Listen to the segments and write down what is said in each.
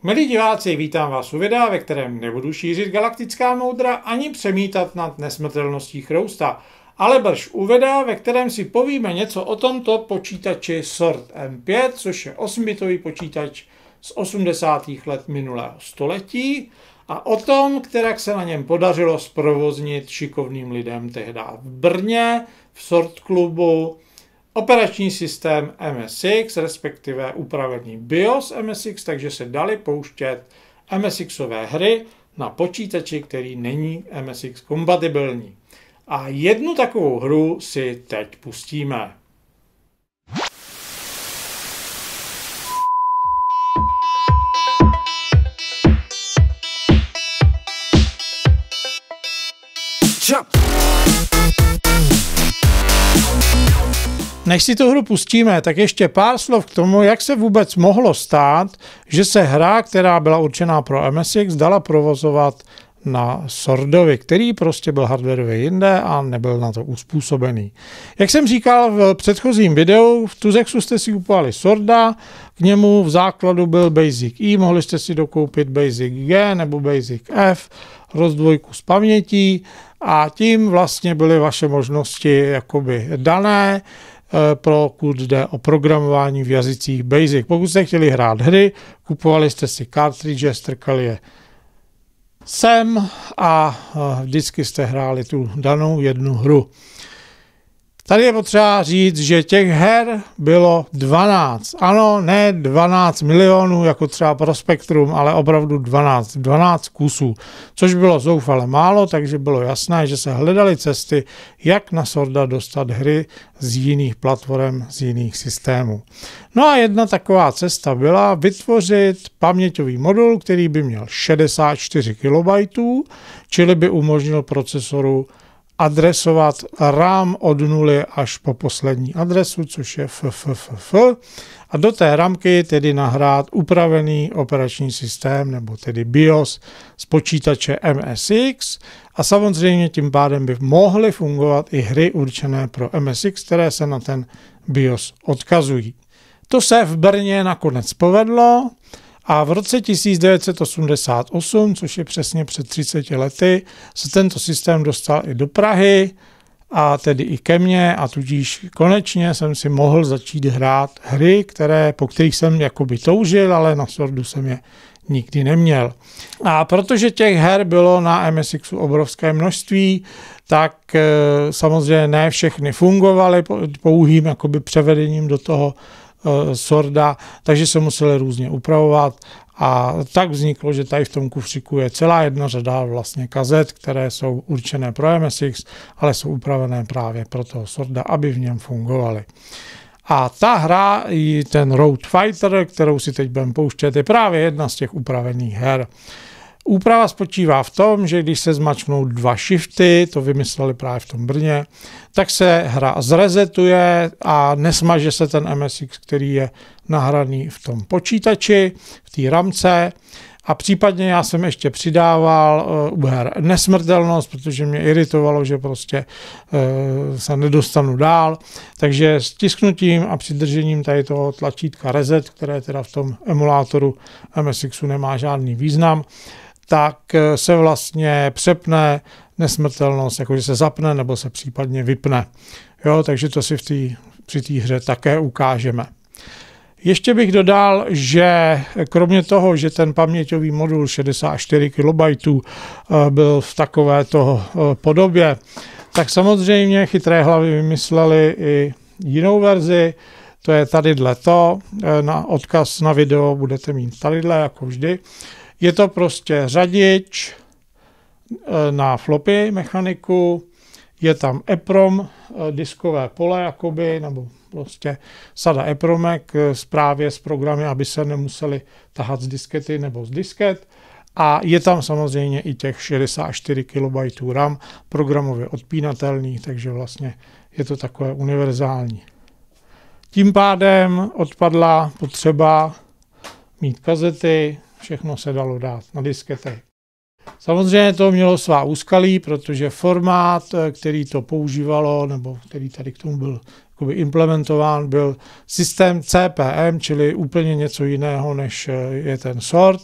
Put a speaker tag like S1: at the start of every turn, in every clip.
S1: Milí diváci, vítám vás u videa, ve kterém nebudu šířit galaktická moudra ani přemítat nad nesmrtelností Chrousta, ale brž u videa, ve kterém si povíme něco o tomto počítači Sword M5, což je 8-bitový počítač z 80. let minulého století a o tom, jak se na něm podařilo zprovoznit šikovným lidem tehdy v Brně, v Sword klubu, operační systém MSX, respektive upravený BIOS MSX, takže se daly pouštět MSXové hry na počítači, který není MSX kompatibilní. A jednu takovou hru si teď pustíme. Než si tu hru pustíme, tak ještě pár slov k tomu, jak se vůbec mohlo stát, že se hra, která byla určená pro MSX, dala provozovat na Swordovi, který prostě byl hardwarově jinde a nebyl na to uspůsobený. Jak jsem říkal v předchozím videu, v Tuzexu jste si kupovali Sworda, k němu v základu byl Basic E, mohli jste si dokoupit Basic G nebo Basic F, rozdvojku z pamětí a tím vlastně byly vaše možnosti jakoby dané, pokud jde o programování v jazycích Basic. Pokud jste chtěli hrát hry, kupovali jste si cartridge, strkali je sem a vždycky jste hráli tu danou jednu hru. Tady je potřeba říct, že těch her bylo 12. Ano, ne 12 milionů, jako třeba pro Spectrum, ale opravdu 12 kusů, což bylo zoufale málo, takže bylo jasné, že se hledaly cesty, jak na Sworda dostat hry z jiných platform, z jiných systémů. No a jedna taková cesta byla vytvořit paměťový modul, který by měl 64 KB, čili by umožnil procesoru adresovat RAM od 0 až po poslední adresu, což je FFFF, a do té ramky tedy nahrát upravený operační systém, nebo tedy BIOS z počítače MSX a samozřejmě tím pádem by mohly fungovat i hry určené pro MSX, které se na ten BIOS odkazují. To se v Brně nakonec povedlo. A v roce 1988, což je přesně před 30 lety, se tento systém dostal i do Prahy, a tedy i ke mně, a tudíž konečně jsem si mohl začít hrát hry, po kterých jsem jakoby toužil, ale na Swordu jsem je nikdy neměl. A protože těch her bylo na MSXu obrovské množství, tak samozřejmě ne všechny fungovaly pouhým jakoby převedením do toho Sworda, takže se museli různě upravovat a tak vzniklo, že tady v tom kufříku je celá jedna řada vlastně kazet, které jsou určené pro MSX, ale jsou upravené právě pro toho Sworda, aby v něm fungovaly. A ta hra, ten Road Fighter, kterou si teď budeme pouštět, je právě jedna z těch upravených her. Úprava spočívá v tom, že když se zmačknou 2 shifty, to vymysleli právě v tom Brně, tak se hra zresetuje a nesmaže se ten MSX, který je nahraný v tom počítači, v té ramce. A případně já jsem ještě přidával u her nesmrtelnost, protože mě iritovalo, že prostě se nedostanu dál. Takže s tisknutím a přidržením tady toho tlačítka reset, které teda v tom emulátoru MSXu nemá žádný význam, tak se vlastně přepne nesmrtelnost, jakože se zapne nebo se případně vypne. Jo, takže to si při té hře také ukážeme. Ještě bych dodal, že kromě toho, že ten paměťový modul 64 KB byl v takovéto podobě, tak samozřejmě chytré hlavy vymysleli i jinou verzi, to je tadyhleto, na odkaz na video budete mít tadyhle, jako vždy. Je to prostě řadič na floppy mechaniku, je tam EPROM, diskové pole jakoby, nebo prostě sada EPROMek právě s programy, aby se nemuseli tahat z diskety nebo z disket. A je tam samozřejmě i těch 64 KB RAM programově odpínatelný, takže vlastně je to takové univerzální. Tím pádem odpadla potřeba mít kazety, všechno se dalo dát na diskety. Samozřejmě to mělo svá úskalí, protože formát, který to používalo, nebo který tady k tomu byl implementován byl systém CPM, čili úplně něco jiného, než je ten sort.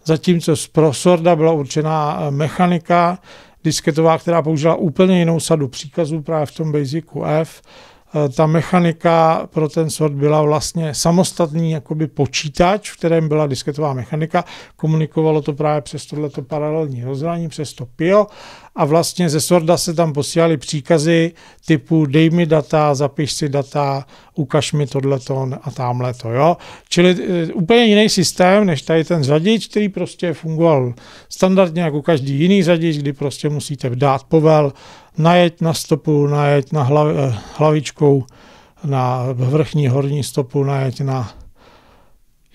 S1: Zatímco pro sorda byla určená mechanika disketová, která použila úplně jinou sadu příkazů právě v tom Basicu F. Ta mechanika pro ten sort byla vlastně samostatný jakoby počítač, v kterém byla disketová mechanika. Komunikovalo to právě přes tohleto paralelní rozhraní, přes to PIO a vlastně ze sorda se tam posílaly příkazy typu dej mi data, zapiš si data, ukaž mi tohleto a támhleto. Jo? Čili úplně jiný systém, než tady ten řadič, který prostě fungoval standardně jako každý jiný řadič, kdy prostě musíte dát povel, najeď na stopu, najeď na hlavičkou na vrchní horní stopu, najeď na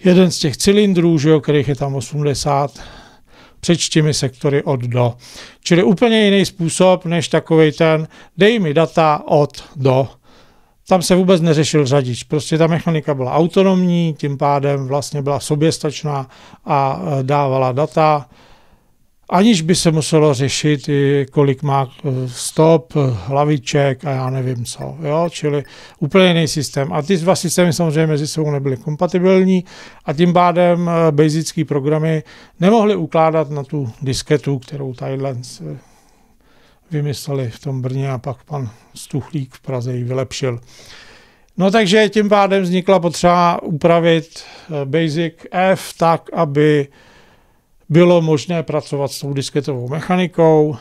S1: jeden z těch cylindrů, že jo, kterých je tam 80, přečti mi sektory od do. Čili úplně jiný způsob, než takovej ten dej mi data od do. Tam se vůbec neřešil řadič. Prostě ta mechanika byla autonomní, tím pádem vlastně byla soběstačná a dávala data, aniž by se muselo řešit, kolik má stop, hlaviček a já nevím co. Jo? Čili úplně jiný systém. A ty dva systémy samozřejmě mezi sebou nebyly kompatibilní a tím pádem basické programy nemohly ukládat na tu disketu, kterou tadyhle vymysleli v tom Brně a pak pan Stuchlík v Praze ji vylepšil. No takže tím pádem vznikla potřeba upravit Basic F tak, aby bylo možné pracovat s tou disketovou mechanikou.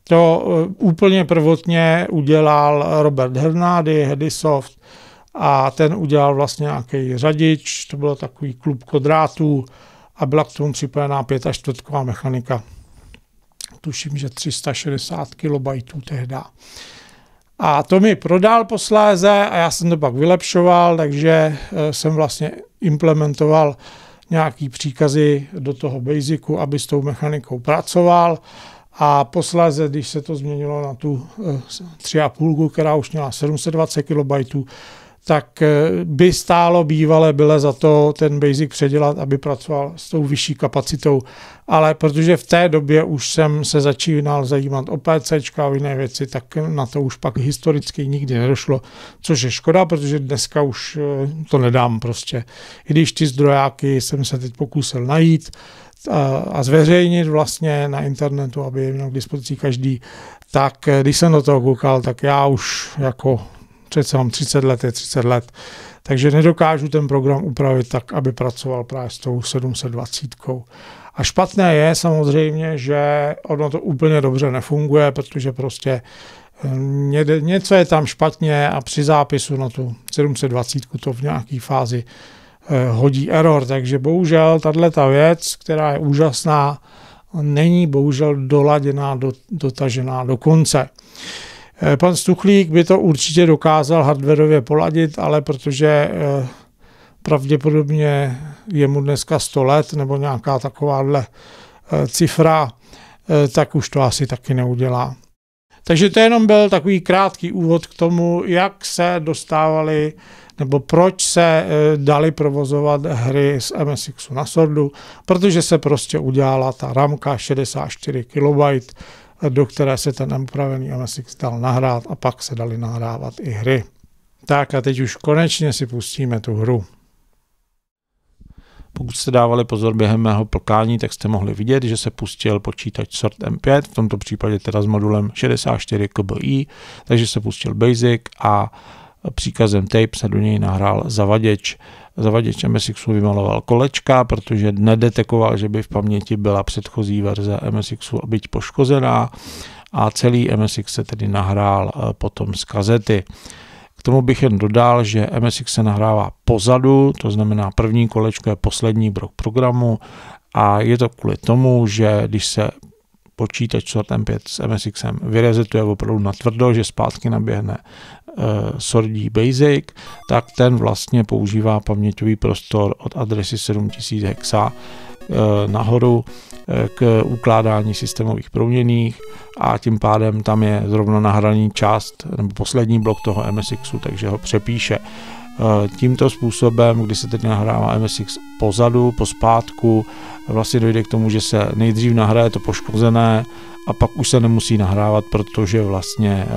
S1: To úplně prvotně udělal Robert Hernady, Hedisoft, a ten udělal vlastně nějaký řadič, to bylo takový klub kodrátů a byla k tomu připojená 5/4 mechanika. Tuším, že 360 KB tehda. A to mi prodal posléze a já jsem to pak vylepšoval, takže jsem vlastně implementoval nějaký příkazy do toho Basicu, aby s tou mechanikou pracoval. A posléze, když se to změnilo na tu 3,5, která už měla 720 KB, tak by stálo bývalé byle za to ten Basic předělat, aby pracoval s tou vyšší kapacitou. Ale protože v té době už jsem se začínal zajímat o PCčka a jiné věci, tak na to už pak historicky nikdy nedošlo, což je škoda, protože dneska už to nedám prostě. I když ty zdrojáky jsem se teď pokusil najít a zveřejnit vlastně na internetu, aby je měl k dispozici každý, tak když jsem do toho koukal, tak já už jako přece mám 30 let, takže nedokážu ten program upravit tak, aby pracoval právě s tou 720. A špatné je samozřejmě, že ono to úplně dobře nefunguje, protože prostě něco je tam špatně a při zápisu na tu 720 to v nějaké fázi hodí error. Takže bohužel tato věc, která je úžasná, není bohužel doladěná, dotažená do konce. Pan Stuchlík by to určitě dokázal hardwarově poladit, ale protože pravděpodobně je mu dneska 100 let nebo nějaká takováhle cifra, tak už to asi taky neudělá. Takže to jenom byl takový krátký úvod k tomu, jak se dostávali nebo proč se dali provozovat hry z MSXu na sordu, protože se prostě udělala ta ramka 64 KB, do které se ten upravený MSX dal nahrát a pak se dali nahrávat i hry. Tak a teď už konečně si pustíme tu hru. Pokud jste dávali pozor během mého plkání, tak jste mohli vidět, že se pustil počítač Sort M5, v tomto případě teda s modulem 64 KBI, takže se pustil Basic a příkazem tape se do něj nahrál zavaděč. Zavaděč MSXu vymaloval kolečka, protože nedetekoval, že by v paměti byla předchozí verze MSXu byť poškozená a celý MSX se tedy nahrál potom z kazety. K tomu bych jen dodal, že MSX se nahrává pozadu, to znamená první kolečko je poslední blok programu a je to kvůli tomu, že když se počítač Sort M5 s MSXem vyrezetuje opravdu na tvrdo, že zpátky naběhne sordí Basic, tak ten vlastně používá paměťový prostor od adresy 7000 hexa nahoru k ukládání systémových proměnných a tím pádem tam je zrovna nahraný část nebo poslední blok toho MSXu, takže ho přepíše. Tímto způsobem, kdy se teď nahrává MSX pozadu, pospátku, vlastně dojde k tomu, že se nejdřív nahraje to poškozené a pak už se nemusí nahrávat, protože vlastně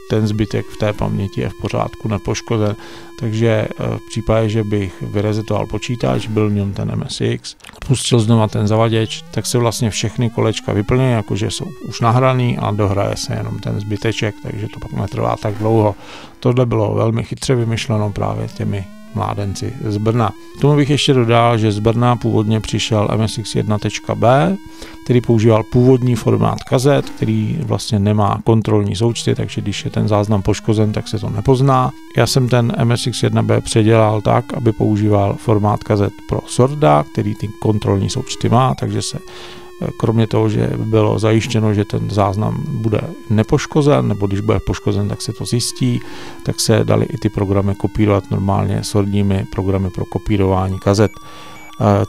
S1: ten zbytek v té paměti je v pořádku, nepoškozen. Takže v případě, že bych vyrezetoval počítač, byl v něm ten MSX, pustil znova ten zavaděč, tak se vlastně všechny kolečka vyplní, jakože jsou už nahraný a dohraje se jenom ten zbyteček, takže to pak netrvá tak dlouho. Tohle bylo velmi chytře vymyšleno právě těmi mládenci z Brna. K tomu bych ještě dodal, že z Brna původně přišel MSX 1.B, který používal původní formát kazet, který vlastně nemá kontrolní součty, takže když je ten záznam poškozen, tak se to nepozná. Já jsem ten MSX 1.B předělal tak, aby používal formát kazet pro Sorda, který ty kontrolní součty má, takže se kromě toho, že bylo zajištěno, že ten záznam bude nepoškozen, nebo když bude poškozen, tak se to zjistí, tak se dali i ty programy kopírovat normálně sordními programy pro kopírování kazet.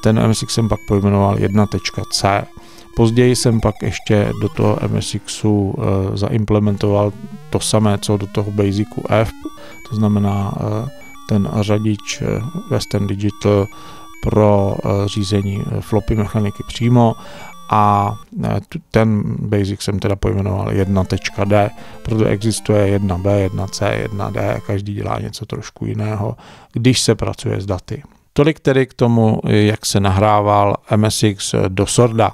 S1: Ten MSX jsem pak pojmenoval 1.C. Později jsem pak ještě do toho MSXu zaimplementoval to samé, co do toho Basicu F, to znamená ten řadič Western Digital pro řízení floppy mechaniky přímo, a ten basic jsem teda pojmenoval 1.D, protože existuje 1B, 1C, 1D, každý dělá něco trošku jiného, když se pracuje s daty. Tolik tedy k tomu, jak se nahrával MSX do Sorda.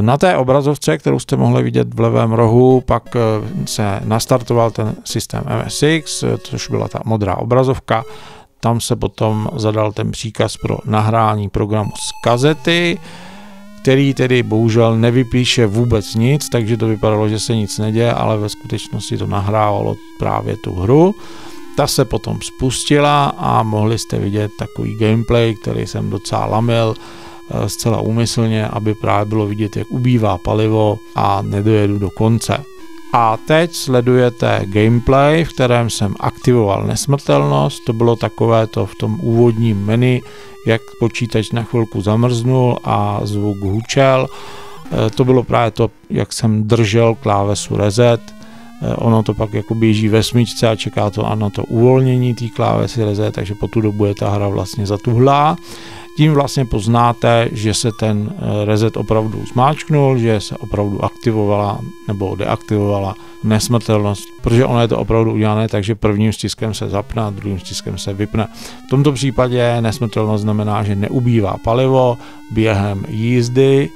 S1: Na té obrazovce, kterou jste mohli vidět v levém rohu, pak se nastartoval ten systém MSX, což byla ta modrá obrazovka. Tam se potom zadal ten příkaz pro nahrání programu z kazety, který tedy bohužel nevypíše vůbec nic, takže to vypadalo, že se nic neděje, ale ve skutečnosti to nahrávalo právě tu hru. Ta se potom spustila a mohli jste vidět takový gameplay, který jsem docela lamil zcela úmyslně, aby právě bylo vidět, jak ubývá palivo a nedojedu do konce. A teď sledujete gameplay, v kterém jsem aktivoval nesmrtelnost. To bylo takovéto v tom úvodním menu, jak počítač na chvilku zamrznul a zvuk hučel. To bylo právě to, jak jsem držel klávesu reset. Ono to pak jako běží ve smyčce a čeká to na to uvolnění té klávesy reset, takže po tu dobu je ta hra vlastně zatuhlá. Tím vlastně poznáte, že se ten reset opravdu zmáčknul, že se opravdu aktivovala nebo deaktivovala nesmrtelnost, protože ono je to opravdu udělané, takže prvním stiskem se zapne a druhým stiskem se vypne. V tomto případě nesmrtelnost znamená, že neubývá palivo během jízdy,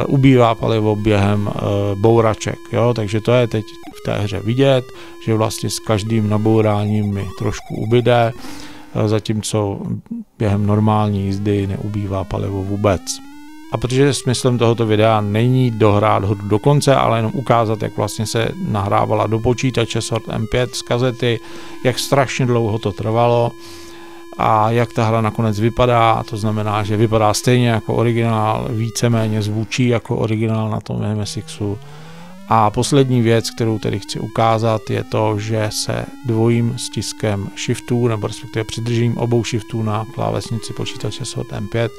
S1: ubývá palivo během bouraček, jo? Takže to je teď v té hře vidět, že vlastně s každým nabouráním mi trošku ubyde, zatímco během normální jízdy neubývá palivo vůbec. A protože smyslem tohoto videa není dohrát hru do konce, ale jenom ukázat, jak vlastně se nahrávala do počítače Sord M5 z kazety, jak strašně dlouho to trvalo a jak ta hra nakonec vypadá, to znamená, že vypadá stejně jako originál, víceméně zvučí jako originál na tom MSXu. A poslední věc, kterou tedy chci ukázat, je to, že se dvojím stiskem shiftů, nebo respektive přidržením obou shiftů na klávesnici počítače Sord M5,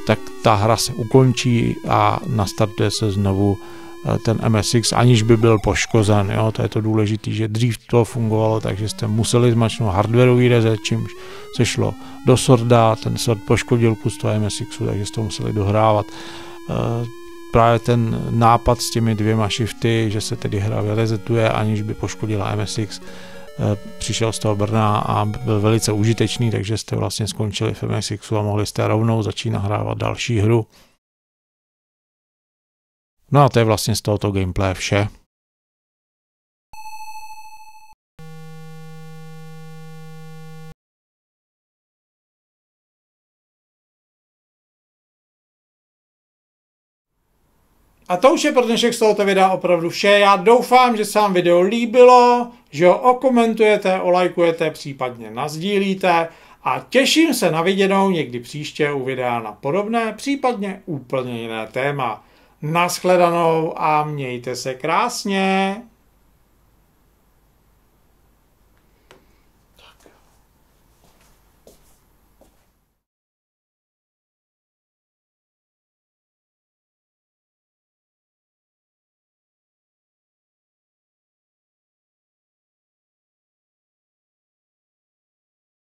S1: tak ta hra se ukončí a nastartuje se znovu ten MSX, aniž by byl poškozen. Jo? To je to důležité, že dřív to fungovalo, takže jste museli zmačknout hardwareový reset, čímž se šlo do Sorda, ten Sord poškodil kus toho MSXu, takže jste to museli dohrávat. Právě ten nápad s těmi dvěma shifty, že se tedy hra resetuje, aniž by poškodila MSX, přišel z toho Brna a byl velice užitečný, takže jste vlastně skončili v MSXu a mohli jste rovnou začít nahrávat další hru. No a to je vlastně z tohoto gameplay vše.
S2: A to už je pro dnešek z tohoto videa opravdu vše. Já doufám, že se vám video líbilo, že ho okomentujete, olajkujete, případně nasdílíte a těším se na viděnou někdy příště u videa na podobné, případně úplně jiné téma. Nashledanou a mějte se krásně.